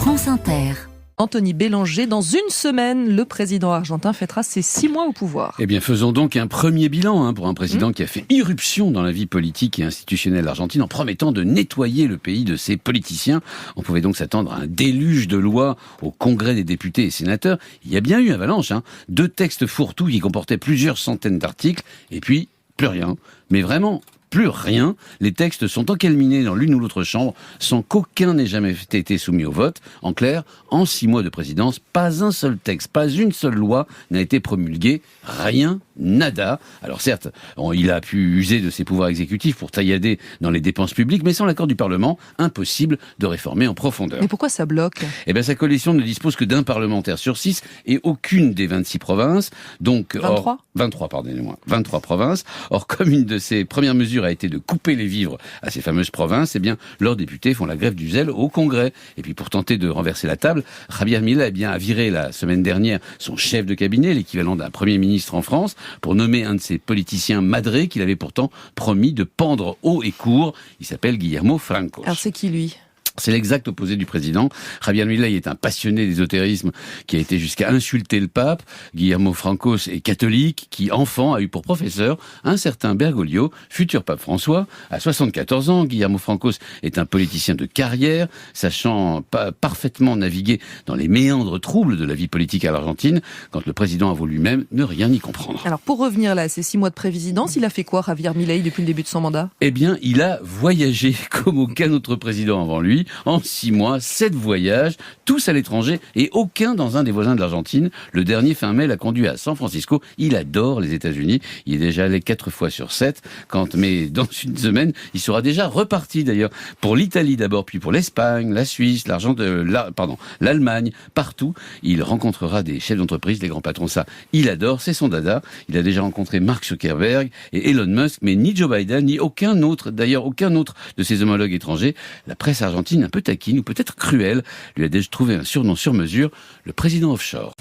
France Inter. Anthony Bélanger, dans une semaine, le président argentin fêtera ses 6 mois au pouvoir. Eh bien, faisons donc un premier bilan pour un président qui a fait irruption dans la vie politique et institutionnelle argentine en promettant de nettoyer le pays de ses politiciens. On pouvait donc s'attendre à un déluge de lois au Congrès des députés et sénateurs. Il y a bien eu avalanche, 2 textes fourre-tout qui comportaient plusieurs centaines d'articles, et puis plus rien. Mais vraiment plus rien. Les textes sont encalminés dans l'une ou l'autre chambre sans qu'aucun n'ait jamais été soumis au vote. En clair, en 6 mois de présidence, pas un seul texte, pas une seule loi n'a été promulguée. Rien, nada. Alors certes, il a pu user de ses pouvoirs exécutifs pour taillader dans les dépenses publiques, mais sans l'accord du Parlement, impossible de réformer en profondeur. Mais pourquoi ça bloque ? Eh bien, sa coalition ne dispose que d'un parlementaire sur 6 et aucune des 26 provinces. Donc, 23, pardonnez-moi. 23 provinces. Or, comme une de ses premières mesures a été de couper les vivres à ces fameuses provinces, eh bien, leurs députés font la grève du zèle au Congrès. Et puis, pour tenter de renverser la table, Javier Milei a viré la semaine dernière son chef de cabinet, l'équivalent d'un premier ministre en France, pour nommer un de ses politiciens madrés qu'il avait pourtant promis de pendre haut et court. Il s'appelle Guillermo Francos. Alors, c'est qui, lui ? C'est l'exact opposé du président. Javier Milei est un passionné d'ésotérisme qui a été jusqu'à insulter le pape. Guillermo Francos est catholique qui, enfant, a eu pour professeur un certain Bergoglio, futur pape François. À 74 ans, Guillermo Francos est un politicien de carrière, sachant parfaitement naviguer dans les méandres troubles de la vie politique à l'Argentine, quand le président avoue lui-même ne rien y comprendre. Alors, pour revenir là à ces 6 mois de présidence, il a fait quoi, Javier Milei, depuis le début de son mandat ? Eh bien, il a voyagé comme aucun autre président avant lui. En 6 mois, 7 voyages, tous à l'étranger et aucun dans un des voisins de l'Argentine. Le dernier, fin mai, l'a conduit à San Francisco. Il adore les États-Unis. Il est déjà allé 4 fois sur 7. Mais dans une semaine, il sera déjà reparti d'ailleurs pour l'Italie d'abord, puis pour l'Espagne, la Suisse, l'Allemagne, partout. Il rencontrera des chefs d'entreprise, des grands patrons. Ça, il adore, c'est son dada. Il a déjà rencontré Mark Zuckerberg et Elon Musk, mais ni Joe Biden, ni aucun autre de ses homologues étrangers. La presse argentine, un peu taquine ou peut-être cruelle, lui a déjà trouvé un surnom sur mesure, le président offshore.